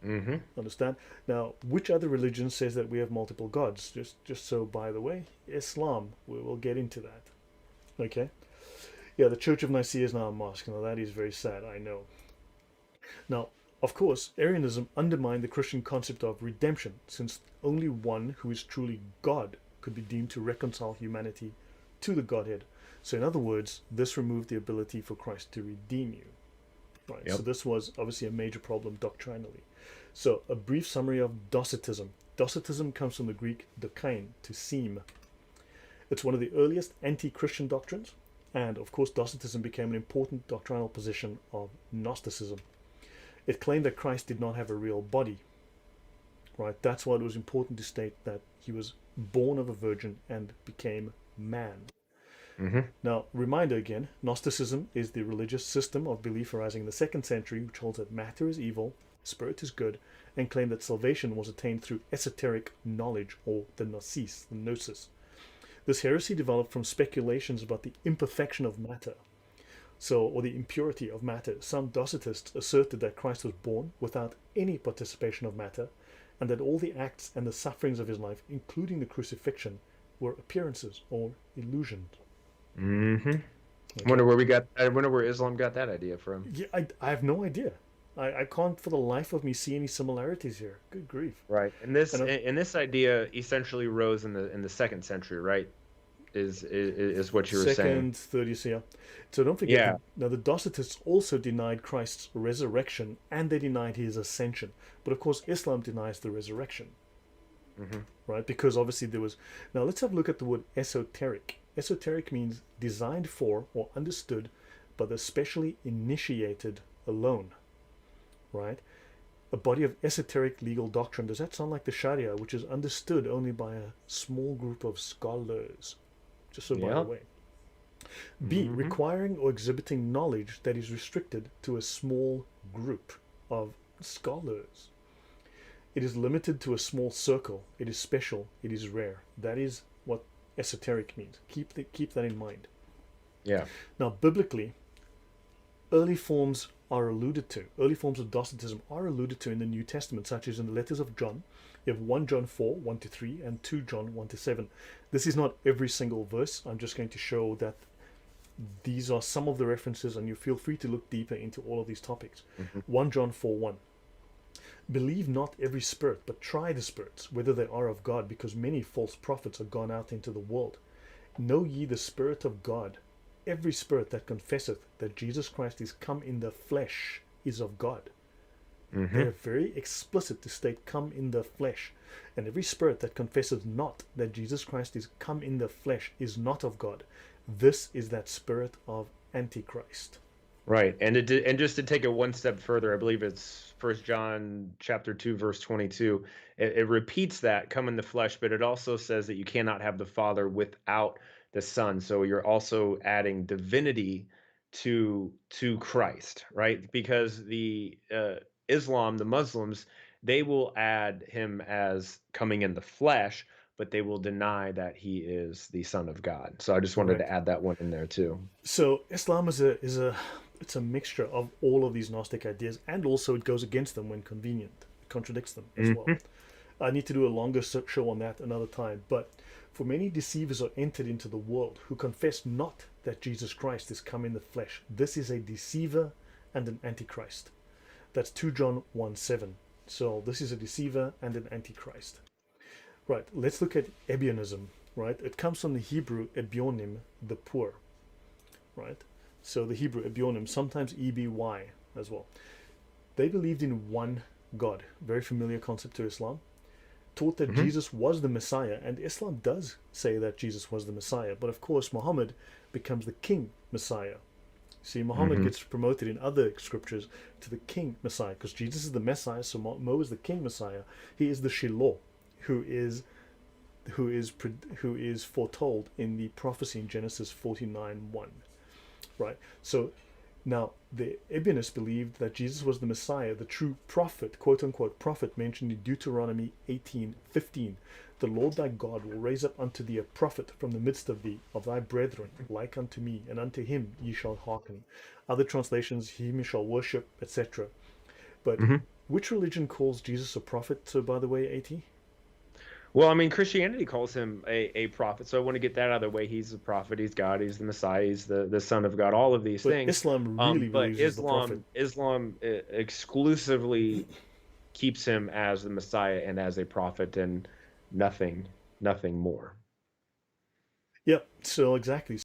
Mm-hmm. Understand? Now, which other religion says that we have multiple gods? Just so by the way, Islam. We will get into that. Okay. Yeah, the Church of Nicaea is now a mosque. Now that is very sad. I know. Now, of course, Arianism undermined the Christian concept of redemption, since only one who is truly God could be deemed to reconcile humanity to the Godhead. So, in other words, this removed the ability for Christ to redeem you. Right. So Yep. this was obviously a major problem doctrinally. So, a brief summary of Docetism. Docetism comes from the Greek dokein, to seem. It's one of the earliest anti-Christian doctrines, and of course, Docetism became an important doctrinal position of Gnosticism. It claimed that Christ did not have a real body. Right. That's why it was important to state that he was born of a virgin and became man. Mm-hmm. Now, reminder again, Gnosticism is the religious system of belief arising in the second century, which holds that matter is evil, spirit is good, and claimed that salvation was attained through esoteric knowledge, or the gnosis, the gnosis. This heresy developed from speculations about the imperfection of matter, or the impurity of matter. Some Docetists asserted that Christ was born without any participation of matter, and that all the acts and the sufferings of his life, including the crucifixion, were appearances or illusions. Mm-hmm. Okay. I wonder where Islam got that idea from. Yeah, I have no idea. I can't for the life of me see any similarities here. Good grief. Right. And this And and this idea essentially rose in the second century, right? Is what you were saying. second, third, you see, yeah. So don't forget that Yeah. now the Docetists also denied Christ's resurrection and they denied his ascension. But of course, Islam denies the resurrection, Mm-hmm. right? Because obviously there was. Now let's have a look at the word esoteric. Esoteric means designed for or understood by the specially initiated alone, right? A body of esoteric legal doctrine. Does that sound like the Sharia, which is understood only by a small group of scholars? Just so by the Yeah. way. B. Mm-hmm. Requiring or exhibiting knowledge that is restricted to a small group of scholars. It is limited to a small circle. It is special. It is rare. That is what esoteric means. Keep that in mind. Yeah. Now, biblically, early forms are alluded to. Early forms of Docetism are alluded to in the New Testament, such as in the letters of John. You have 1 John 4, 1 to 3, and 2 John 1 to 7. This is not every single verse. I'm just going to show that these are some of the references, and you feel free to look deeper into all of these topics. Mm-hmm. 1 John 4, 1. Believe not every spirit, but try the spirits, whether they are of God, because many false prophets are gone out into the world. Know ye the Spirit of God. Every spirit that confesseth that Jesus Christ is come in the flesh is of God. They Mm-hmm. are very explicit to state come in the flesh. And every spirit that confesses not that Jesus Christ is come in the flesh is not of God. This is that spirit of Antichrist. Right. And just to take it one step further, I believe it's First John chapter 2 verse 22. It repeats that come in the flesh, but it also says that you cannot have the Father without the Son. So you're also adding divinity to Christ, right? Because the Islam, the Muslims, they will add him as coming in the flesh, but they will deny that he is the Son of God. So I just wanted to Correct. add that one in there too. So Islam is a it's a mixture of all of these Gnostic ideas, and also it goes against them when convenient. It contradicts them as well. Hmm. I need to do a longer show on that another time. But for many deceivers are entered into the world who confess not that Jesus Christ is come in the flesh. This is a deceiver and an antichrist. That's 2 John 1 7. So this is a deceiver and an antichrist. Right, let's look at Ebionism. Right, it comes from the Hebrew Ebionim, the poor. Right, so the Hebrew Ebionim, sometimes EBY as well. They believed in one God, very familiar concept to Islam, taught that Hmm. Jesus was the Messiah, and Islam does say that Jesus was the Messiah, but of course Muhammad becomes the King Messiah. See, Muhammad Hmm. gets promoted in other scriptures to the King Messiah, because Jesus is the Messiah, so Mo is the King Messiah. He is the Shiloh, who is who is foretold in the prophecy in Genesis 49:1. Right? So now the Ebionists believed that Jesus was the Messiah, the true prophet, quote unquote prophet mentioned in Deuteronomy 18:15. The Lord thy God will raise up unto thee a prophet from the midst of thee, of thy brethren, like unto me, and unto him ye shall hearken. Other translations, him ye shall worship, etc. But Hmm. Which religion calls Jesus a prophet, by the way, AT? Well, I mean, Christianity calls him a prophet, so I want to get that out of the way. He's a prophet. He's God. He's the Messiah. He's the Son of God. All of these But things. Islam really But believes he's the prophet. Islam exclusively keeps him as the Messiah and as a prophet, and nothing more. Yep, so exactly.